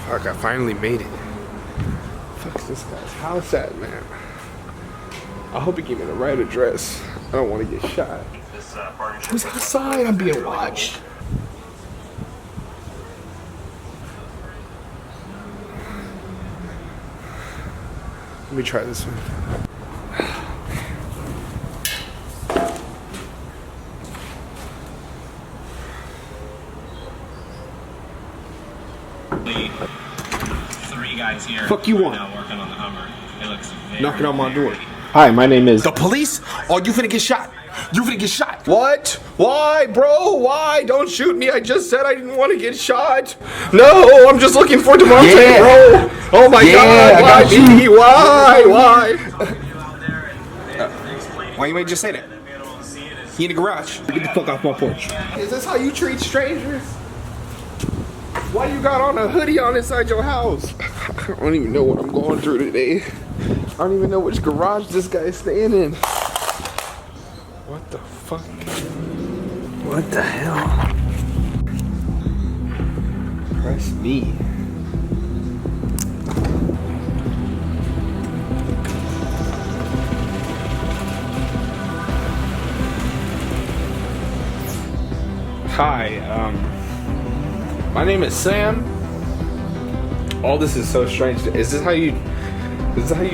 Fuck, I finally made it. Fuck this guy's house at, man. I hope he gave me the right address. I don't want to get shot. Who's outside? I'm being watched. Let me try this one. Three guys here. Fuck you want? Now working on the Hummer. It looks knocking on my door. Hi, my name is the police. Oh, you finna get shot. You finna get shot. What? Why, bro? Why? Don't shoot me. I just said I didn't want to get shot. No, I'm just looking for Devontae, bro. Oh my God. Why me? Why? Why you ain't just say that? He in the garage. Get the fuck off my porch. Is this how you treat strangers? Why you got on a hoodie on inside your house? I don't even know what I'm going through today. I don't even know which garage this guy is staying in. What the fuck? What the hell? Press B. Hi, my name is Sam. All this is so strange. Is this how you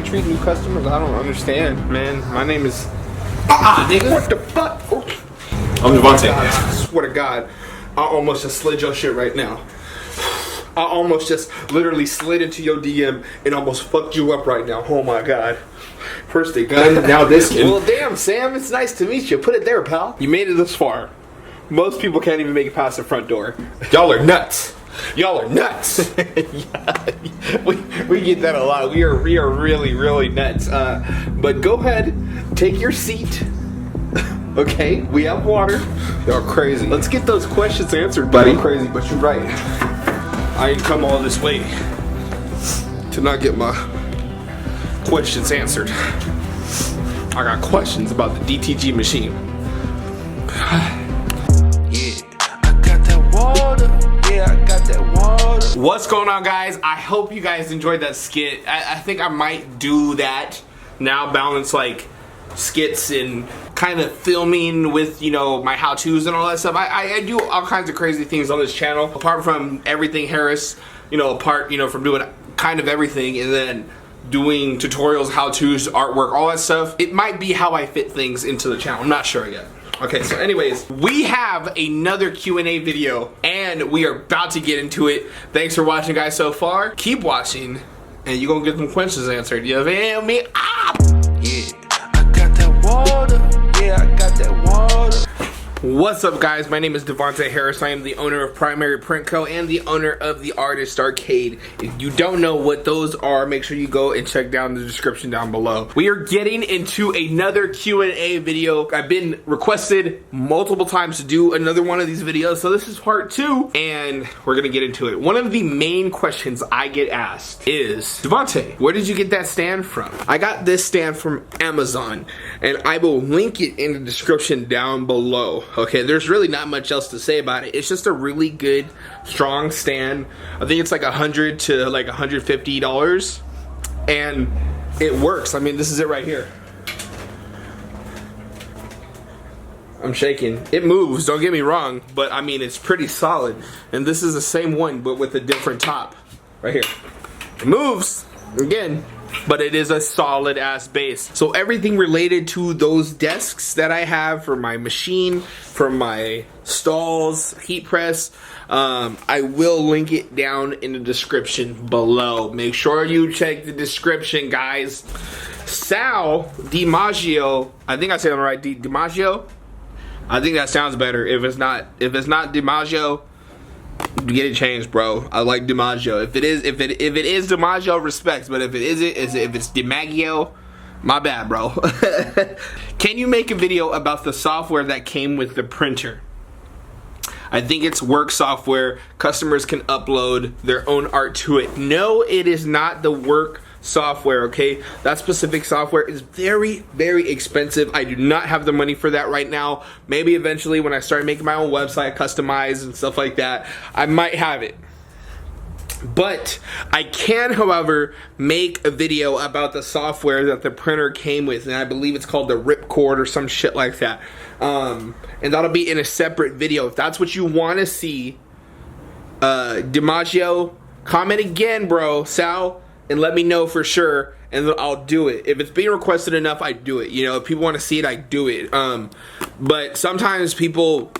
treat new customers? I don't understand, man. My name is nigga. What the fuck? I'm Devontae. I swear to God, I almost just slid your shit right now. I almost just literally slid into your DM and almost fucked you up right now. Oh my God. First the gun, now this kid. Well, damn, Sam, it's nice to meet you. Put it there, pal. You made it this far. Most people can't even make it past the front door. Y'all are nuts. Y'all are nuts. Yeah, we get that a lot. We are really, really nuts. But go ahead, take your seat. Okay, we have water. Y'all crazy. Let's get those questions answered, buddy. You're crazy, but you're right. I ain't come all this way to not get my questions answered. I got questions about the DTG machine. What's going on, guys? I hope you guys enjoyed that skit. I think I might do that now, balance like skits and kind of filming with, you know, my how-tos and all that stuff. I do all kinds of crazy things on this channel, apart from everything Harris, you know, apart, you know, from doing kind of everything and then doing tutorials, how-tos, artwork, all that stuff. It might be how I fit things into the channel. I'm not sure yet. Okay, so anyways, we have another Q&A video, and we are about to get into it. Thanks for watching, guys, so far. Keep watching, and you're gonna get some questions answered. You feel me? Ah! Yeah, I got that water. Yeah, I got that water. What's up, guys? My name is Devontae Harris. I am the owner of Primary Print Co. and the owner of the Artist Arcade. If you don't know what those are, make sure you go and check down the description down below. We are getting into another Q&A video. I've been requested multiple times to do another one of these videos, so this is part 2, and we're gonna get into it. One of the main questions I get asked is, Devontae, where did you get that stand from? I got this stand from Amazon, and I will link it in the description down below. Okay, there's really not much else to say about it. It's just a really good, strong stand. I think it's like $100 to like $150, and it works. I mean, this is it right here. I'm shaking. It moves, don't get me wrong, but I mean, it's pretty solid. And this is the same one, but with a different top. Right here. It moves, again, but it is a solid ass base. So everything related to those desks that I have for my machine, for my stalls, heat press, I will link it down in the description below. Make sure you check the description, guys. Sal DiMaggio, I think I said it right, DiMaggio? I think that sounds better. If it's not DiMaggio, get it changed, bro. I like DiMaggio. If it is DiMaggio, respects. But if it isn't, if it's DiMaggio, my bad, bro. Can you make a video about the software that came with the printer? I think it's work software. Customers can upload their own art to it. No, it is not the work software, okay? That specific software is very, very expensive. I do not have the money for that right now. Maybe eventually when I start making my own website, customized and stuff like that, I might have it. But I can, however, make a video about the software that the printer came with, and I believe it's called the Ripcord or some shit like that. And that'll be in a separate video. If that's what you want to see, DiMaggio, comment again, bro, Sal, and let me know for sure, and I'll do it. If it's being requested enough, I do it. You know, if people want to see it, I do it. But sometimes people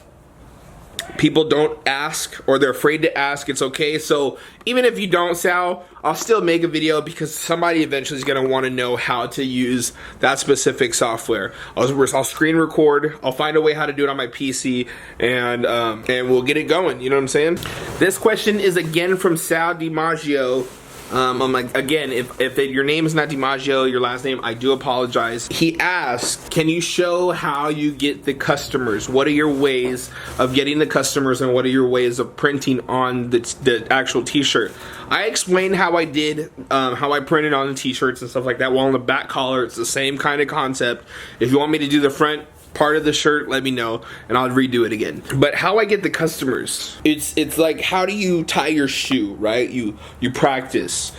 don't ask, or they're afraid to ask. It's okay. So even if you don't, Sal, I'll still make a video because somebody eventually is going to want to know how to use that specific software. I'll screen record. I'll find a way how to do it on my PC, and we'll get it going. You know what I'm saying? This question is again from Sal DiMaggio. I'm like, again, if your name is not DiMaggio, your last name, I do apologize. He asked, can you show how you get the customers? What are your ways of getting the customers, and what are your ways of printing on the actual t-shirt? I explained how I did, how I printed on the t-shirts and stuff like that. Well, on the back collar, it's the same kind of concept. If you want me to do the front part of the shirt, let me know and I'll redo it again. But how I get the customers, it's like, how do you tie your shoe, right? You practice.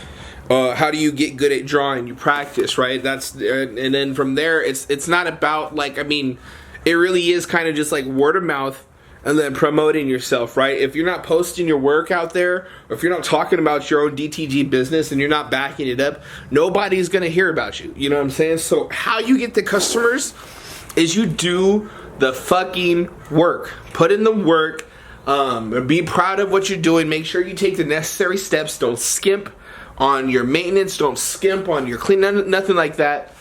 How do you get good at drawing? You practice, right? And then from there, it's not about, like, I mean, it really is kind of just like word of mouth, and then promoting yourself, right? If you're not posting your work out there, or if you're not talking about your own DTG business and you're not backing it up, nobody's gonna hear about you. You know what I'm saying? So how you get the customers is you do the fucking work. Put in the work. Be proud of what you're doing. Make sure you take the necessary steps. Don't skimp on your maintenance. Don't skimp on your clean. Nothing like that.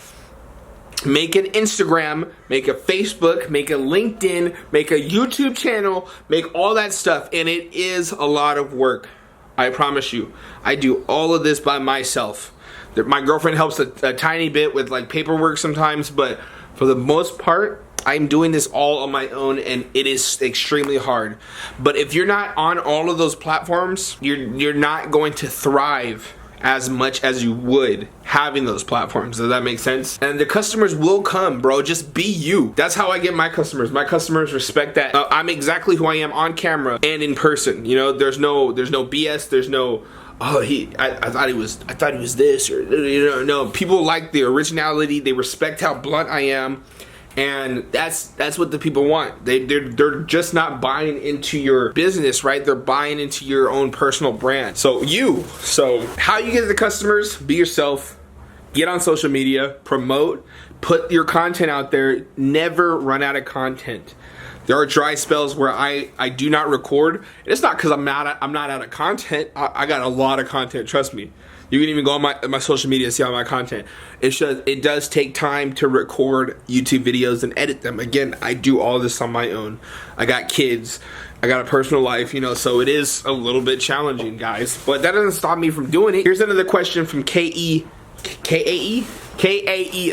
Make an Instagram. Make a Facebook. Make a LinkedIn. Make a YouTube channel. Make all that stuff. And it is a lot of work. I promise you. I do all of this by myself. My girlfriend helps a tiny bit with like paperwork sometimes, but for the most part, I'm doing this all on my own, and it is extremely hard. But if you're not on all of those platforms, you're not going to thrive as much as you would having those platforms. Does that make sense? And the customers will come, bro. Just be you. That's how I get my customers. My customers respect that. I'm exactly who I am on camera and in person. You know, there's no BS. There's no, oh, I thought he was this, or, you know, no. People like the originality. They respect how blunt I am, and that's what the people want. They're just not buying into your business, right? They're buying into your own personal brand. So how you get the customers? Be yourself. Get on social media. Promote. Put your content out there. Never run out of content. There are dry spells where I do not record. And it's not because I'm not out of content. I got a lot of content, trust me. You can even go on my social media and see all my content. It does take time to record YouTube videos and edit them. Again, I do all this on my own. I got kids. I got a personal life, you know, so it is a little bit challenging, guys. But that doesn't stop me from doing it. Here's another question from KAE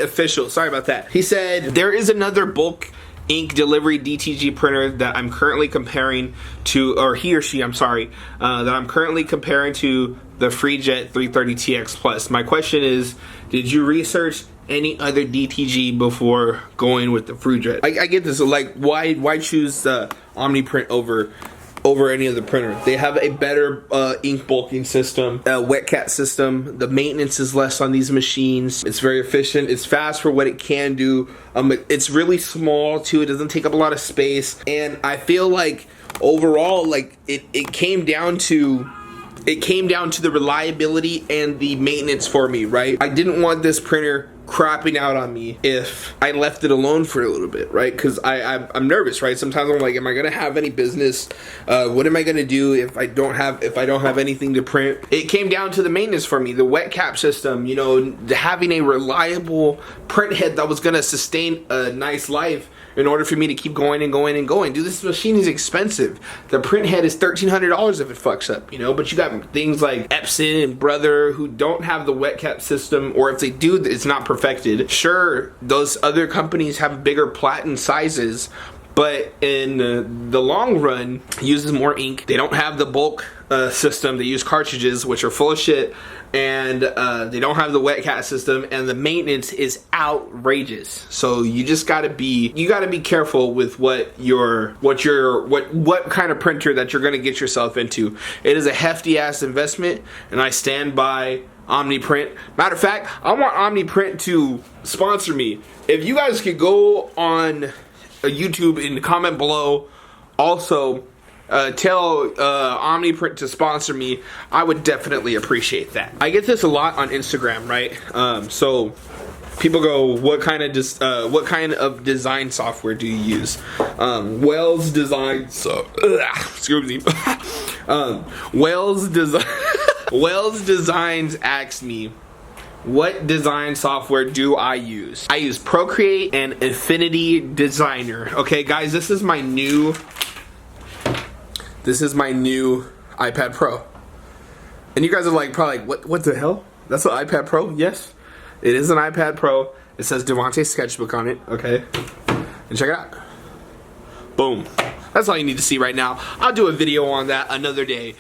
Official. Sorry about that. He said, there is another bulk ink delivery DTG printer that I'm currently comparing to, or he or she, I'm sorry, that I'm currently comparing to the FreeJet 330TX Plus. My question is, did you research any other DTG before going with the FreeJet? I get this, like, why choose OmniPrint over any other printer? They have a better ink bulking system, a wet cat system. The maintenance is less on these machines. It's very efficient. It's fast for what it can do. It's really small too. It doesn't take up a lot of space. And I feel like overall, like it came down to the reliability and the maintenance for me, right? I didn't want this printer crapping out on me if I left it alone for a little bit, right? Because I'm nervous, right? Sometimes I'm like, am I gonna have any business? What am I gonna do if I don't have anything to print? It came down to the maintenance for me, the wet cap system, you know, having a reliable print head that was gonna sustain a nice life in order for me to keep going and going and going. Dude, this machine is expensive. The print head is $1,300 if it fucks up, you know? But you got things like Epson and Brother who don't have the wet cap system, or if they do, it's not perfected. Sure, those other companies have bigger platen sizes, but in the long run, it uses more ink. They don't have the bulk system. They use cartridges, which are full of shit, and they don't have the wet cat system, and the maintenance is outrageous. So you just gotta be careful with what kind of printer that you're gonna get yourself into. It is a hefty ass investment, and I stand by Omniprint. Matter of fact, I want Omniprint to sponsor me. If you guys could go on YouTube and comment below, also tell Omniprint to sponsor me, I would definitely appreciate that. I get this a lot on Instagram, right? So people go, what kind of design software do you use? Wells Design, excuse me. Wells Designs asked me, what design software do I use? I use Procreate and Affinity Designer. Okay, guys, this is my new iPad Pro. And you guys are like, probably like, what the hell? That's an iPad Pro? Yes, it is an iPad Pro. It says Devontae Sketchbook on it, okay? And check it out. Boom. That's all you need to see right now. I'll do a video on that another day.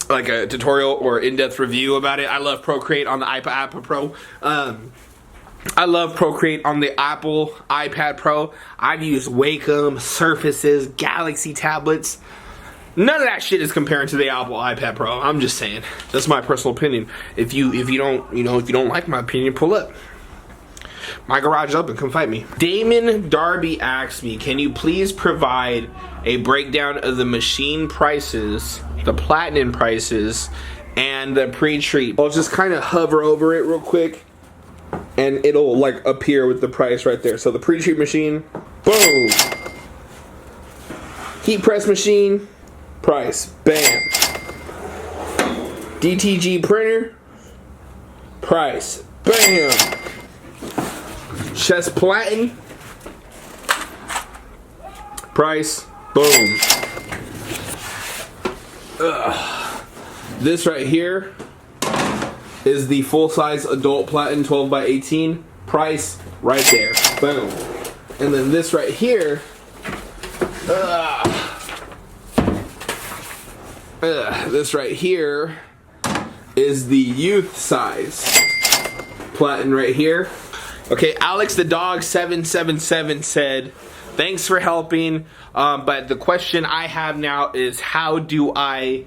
Like a tutorial or in-depth review about it. I love Procreate on the iPad Pro. I love Procreate on the Apple iPad Pro. I've used Wacom, Surfaces, Galaxy tablets. None of that shit is comparing to the Apple iPad Pro. I'm just saying. That's my personal opinion. If you don't like my opinion, pull up. My garage is open, come fight me. Damon Darby asked me, can you please provide a breakdown of the machine prices, the platinum prices, and the pre-treat? I'll just kind of hover over it real quick, and it'll like appear with the price right there. So the pre-treat machine, boom. Heat press machine, price, bam. DTG printer, price, bam. Chest platen, price, boom. This right here is the full-size adult platen 12 by 18, price right there, boom. And then this right here, this right here is the youth size platen right here. Okay, Alex the Dog 777 said, thanks for helping, but the question I have now is, how do I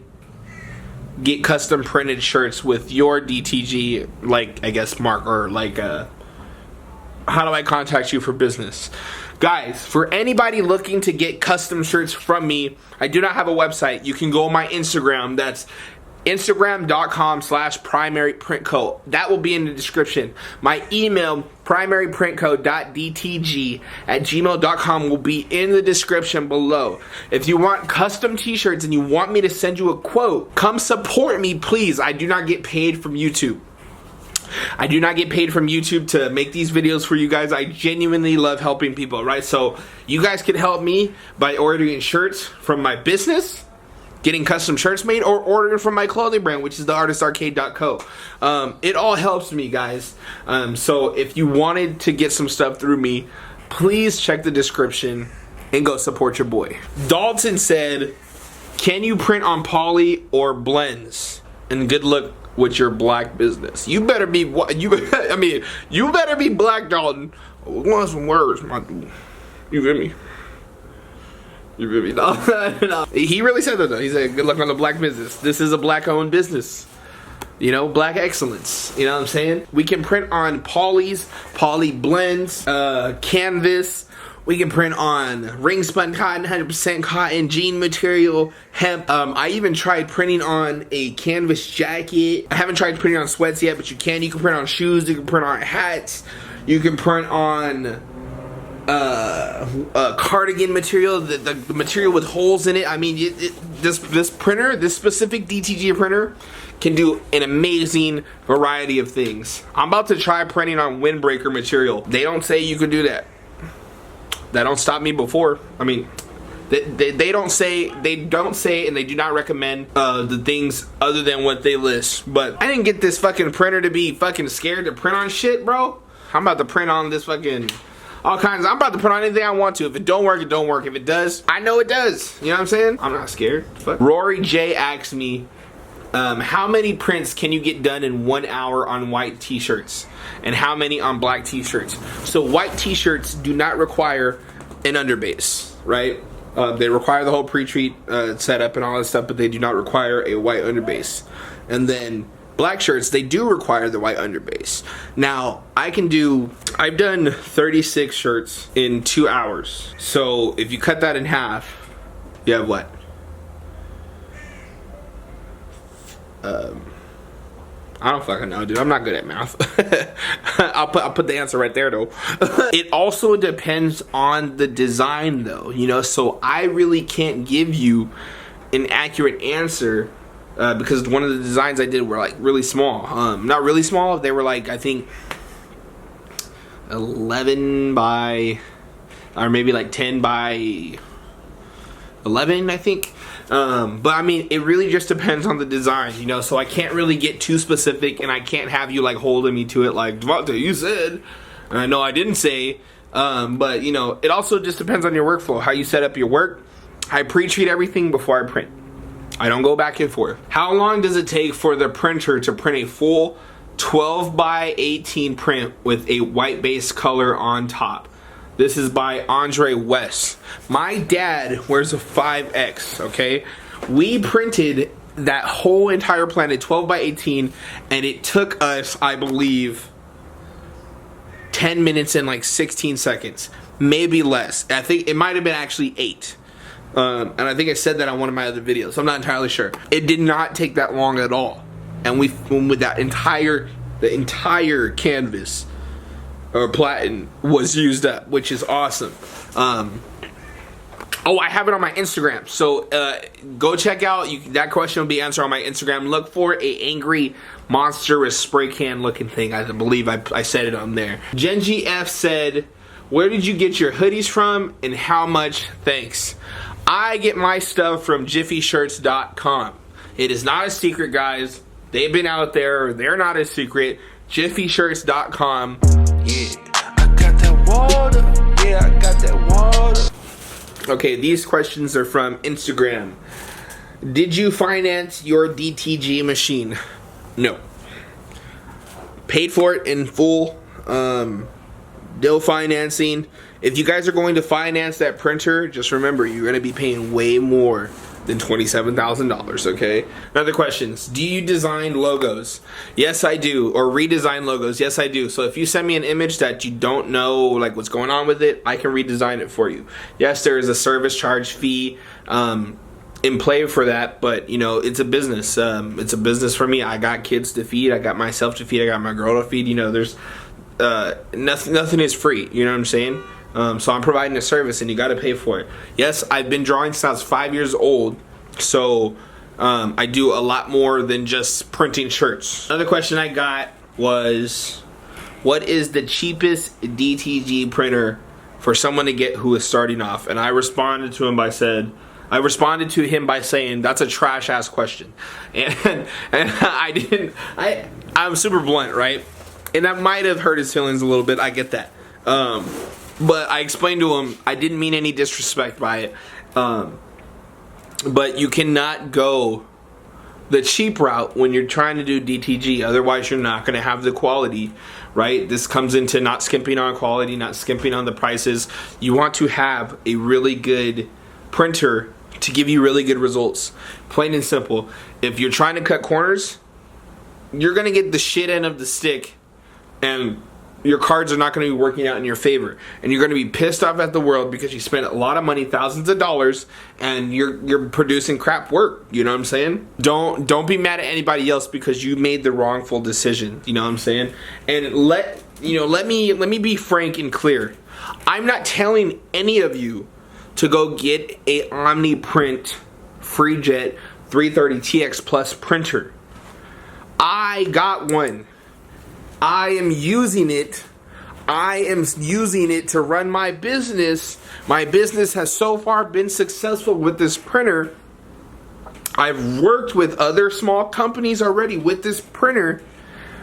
get custom printed shirts with your DTG, like, I guess, mark, or like, how do I contact you for business? Guys, for anybody looking to get custom shirts from me, I do not have a website. You can go on my Instagram. That's Instagram.com/primaryprintco. That will be in the description. My email, primaryprintco.dtg@gmail.com, will be in the description below. If you want custom t-shirts and you want me to send you a quote, come support me, please. I do not get paid from YouTube. I do not get paid from YouTube to make these videos for you guys. I genuinely love helping people, right? So you guys can help me by ordering shirts from my business, getting custom shirts made, or ordering from my clothing brand, which is theartistarcade.co. It all helps me, guys. So if you wanted to get some stuff through me, please check the description and go support your boy. Dalton said, can you print on poly or blends? And good luck with your black business. You better be you better be black, Dalton. Want some words, my dude. You feel me? You feel me? No, no. He really said that though. He said, good luck on the black business. This is a black owned business. You know, black excellence. You know what I'm saying? We can print on polys, poly blends, canvas. We can print on ring spun cotton, 100% cotton, jean material, hemp. I even tried printing on a canvas jacket. I haven't tried printing on sweats yet, but you can. You can print on shoes. You can print on hats. You can print on cardigan material, the material with holes in it. I mean, this printer, this specific DTG printer, can do an amazing variety of things. I'm about to try printing on windbreaker material. They don't say you can do that. That don't stop me before. I mean, they don't say, and they do not recommend the things other than what they list. But I didn't get this fucking printer to be fucking scared to print on shit, bro. I'm about to print on this fucking all kinds. I'm about to put on anything I want to. If it don't work, it don't work. If it does, I know it does. You know what I'm saying? I'm not scared. Fuck. Rory J asked me, how many prints can you get done in 1 hour on white t-shirts? And how many on black t-shirts? So white t-shirts do not require an underbase, right? They require the whole pre-treat setup and all that stuff, but they do not require a white underbase. And then black shirts, they do require the white underbase. Now, I've done 36 shirts in 2 hours. So if you cut that in half, you have what? I don't fucking know, dude. I'm not good at math. I'll put the answer right there, though. It also depends on the design, though. You know, so I really can't give you an accurate answer because one of the designs I did were like really small. Not really small. They were like, I think 11 by, or maybe like 10 by 11, I think. But I mean, it really just depends on the design, you know, so I can't really get too specific, and I can't have you like holding me to it like, Devontae, you said. And I know I didn't say, but you know, it also just depends on your workflow, how you set up your work. I pre-treat everything before I print. I don't go back and forth. How long does it take for the printer to print a full 12 by 18 print with a white base color on top? This is by Andre West. My dad wears a 5X, okay? We printed that whole entire planet 12 by 18, and it took us, I believe, 10 minutes and like 16 seconds. Maybe less. I think it might have been actually 8. And I think I said that on one of my other videos. I'm not entirely sure. It did not take that long at all. And with that the entire canvas or platen was used up, which is awesome. Oh, I have it on my Instagram, so go check out. That question will be answered on my Instagram. Look for a angry monster with spray can looking thing. I believe I said it on there. Genji F said, where did you get your hoodies from and how much? Thanks. I get my stuff from JiffyShirts.com. It is not a secret, guys. They've been out there. They're not a secret. JiffyShirts.com. Yeah, I got that water. Yeah, I got that water. Okay, these questions are from Instagram. Did you finance your DTG machine? No. Paid for it in full. Deal financing. If you guys are going to finance that printer, just remember you're going to be paying way more than $27,000, okay? Another questions. Do you design logos? Yes, I do. Or redesign logos? Yes, I do. So if you send me an image that you don't know like what's going on with it, I can redesign it for you. Yes, there is a service charge fee in play for that, but you know, it's a business. It's a business for me. I got kids to feed. I got myself to feed. I got my girl to feed. You know, there's nothing is free. You know what I'm saying? So I'm providing a service and you got to pay for it. Yes, I've been drawing since I was 5 years old, so I do a lot more than just printing shirts. Another question I got was, what is the cheapest DTG printer for someone to get who is starting off? And I responded to him by saying, that's a trash ass question. And I'm super blunt, right? And that might have hurt his feelings a little bit. I get that. But I explained to him I didn't mean any disrespect by it. But you cannot go the cheap route when you're trying to do DTG. Otherwise, you're not going to have the quality, right? This comes into not skimping on quality, not skimping on the prices. You want to have a really good printer to give you really good results. Plain and simple. If you're trying to cut corners, you're going to get the shit end of the stick, and your cards are not going to be working out in your favor, and you're going to be pissed off at the world because you spent a lot of money, thousands of dollars, and you're producing crap work. You know what I'm saying? Don't be mad at anybody else because you made the wrongful decision. You know what I'm saying? And let me be frank and clear. I'm not telling any of you to go get a OmniPrint FreeJet 330TX Plus printer. I got one. I am using it. I am using it to run my business. My business has so far been successful with this printer. I've worked with other small companies already with this printer.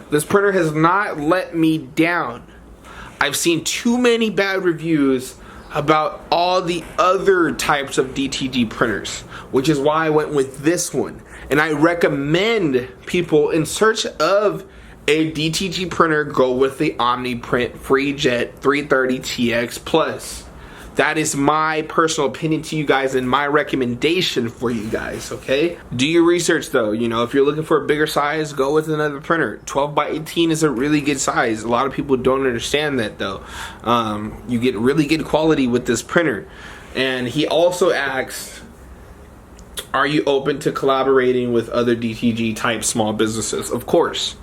This printer has not let me down. I've seen too many bad reviews about all the other types of DTG printers, which is why I went with this one. And I recommend people in search of a DTG printer go with the OmniPrint FreeJet 330TX Plus. That is my personal opinion to you guys and my recommendation for you guys, okay? Do your research though. You know, if you're looking for a bigger size, go with another printer. 12 by 18 is a really good size. A lot of people don't understand that though. You get really good quality with this printer. And he also asked, are you open to collaborating with other DTG type small businesses? Of course.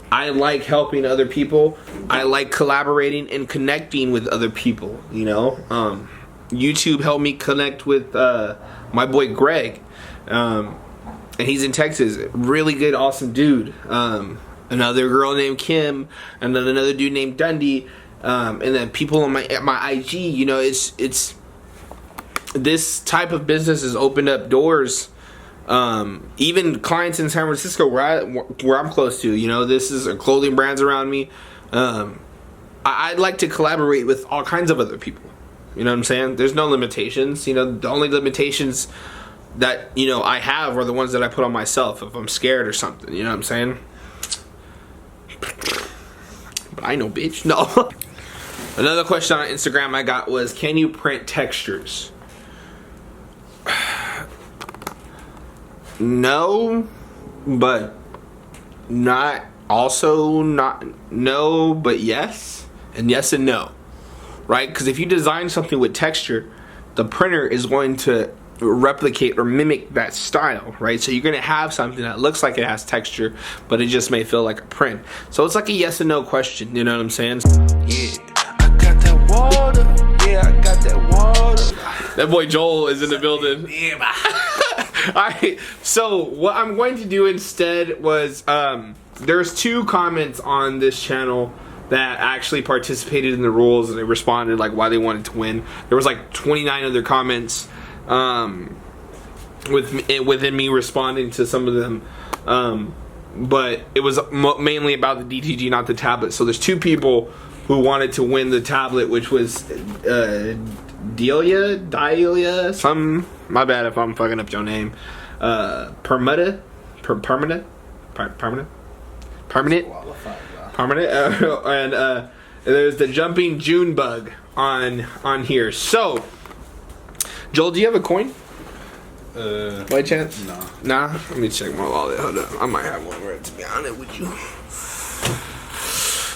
I like helping other people. I like collaborating and connecting with other people, you know. YouTube helped me connect with my boy Greg. And he's in Texas. Really good, awesome dude. Another girl named Kim. And then another dude named Dundee. And then people on my IG, you know, it's this type of business has opened up doors. Even clients in San Francisco where I'm close to, you know, this is clothing brands around me. I'd like to collaborate with all kinds of other people. You know what I'm saying? There's no limitations. You know, the only limitations that, you know, I have are the ones that I put on myself if I'm scared or something. You know what I'm saying? But I know, bitch. No. Another question on Instagram I got was, can you print textures? No, but not. Also not. No, but yes. And yes and no. Right? Because if you design something with texture, the printer is going to replicate or mimic that style, right? So you're going to have something that looks like it has texture, but it just may feel like a print. So it's like a yes and no question, you know what I'm saying? Yeah, I got that water. Yeah, I got that water. That boy Joel is in the building. Yeah. Alright, so what I'm going to do instead was, there's 2 comments on this channel that actually participated in the rules and they responded like why they wanted to win. There was like 29 other comments within me responding to some of them, but it was mainly about the DTG, not the tablet. So there's 2 people who wanted to win the tablet, which was Delia, some, my bad if I'm fucking up your name, Permanent, and there's the Jumping June Bug on here. So, Joel, do you have a coin? By chance? No. Nah? Let me check my wallet. Hold up. I might have one right to be honest with you.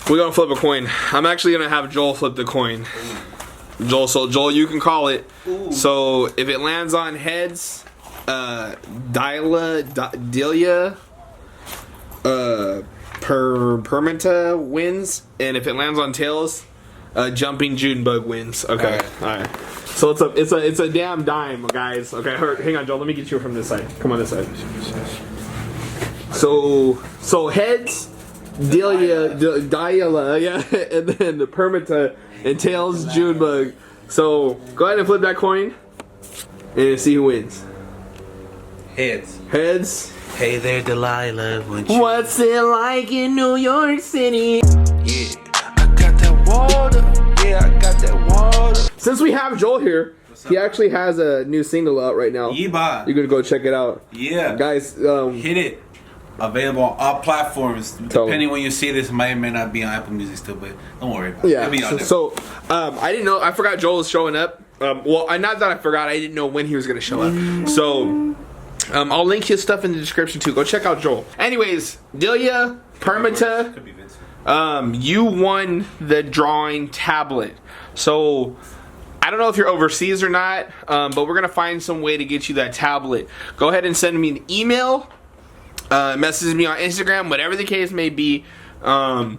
We're gonna flip a coin. I'm actually gonna have Joel flip the coin. Joel, so Joel, you can call it. Ooh. So if it lands on heads, Delia, Permenta wins, and if it lands on tails, Jumping June Bug wins. Okay, all right. So it's a damn dime, guys. Okay, hang on, Joel. Let me get you from this side. Come on this side. So heads, Delia, yeah, and then the Permenta, and tails, June Bug. So go ahead and flip that coin and see who wins. Heads. Heads. Hey there, Delilah. What's it like in New York City? Yeah, I got that water. Yeah, I got that water. Since we have Joel here, he actually has a new single out right now. Yeba. You're gonna go check it out. Yeah. Guys, hit it. Available on all platforms. Tell Depending when you see this, it may not be on Apple Music still, but don't worry about it. It'll be out there. So I didn't know. I forgot Joel was showing up. Well, not that I forgot. I didn't know when he was gonna show up. So I'll link his stuff in the description too. Go check out Joel. Anyways, Delia, Permata, Could be Vince. you won the drawing tablet. So I don't know if you're overseas or not, but we're gonna find some way to get you that tablet. Go ahead and send me an email. Message me on Instagram, whatever the case may be. And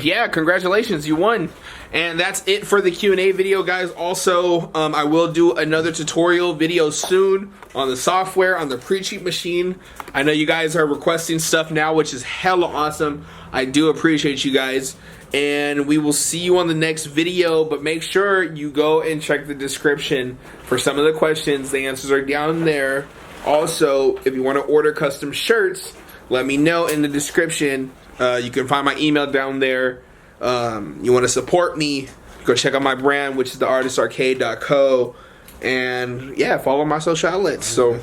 yeah, congratulations, you won. And that's it for the Q&A video, guys. Also, I will do another tutorial video soon on the software, on the pre-cheat machine. I know you guys are requesting stuff now, which is hella awesome. I do appreciate you guys. And we will see you on the next video, but make sure you go and check the description for some of the questions. The answers are down there. Also, if you want to order custom shirts, let me know in the description. You can find my email down there. you want to support me, go check out my brand, which is theartistarcade.co, and yeah, follow my social outlets. So.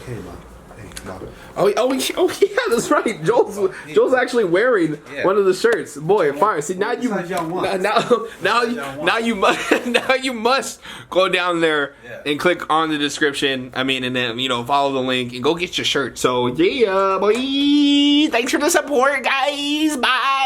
Oh, yeah, that's right. Joel's actually wearing one of the shirts. Boy, fire! See, now you must go down there and click on the description. I mean, and then follow the link and go get your shirt. So yeah, boy. Thanks for the support, guys. Bye.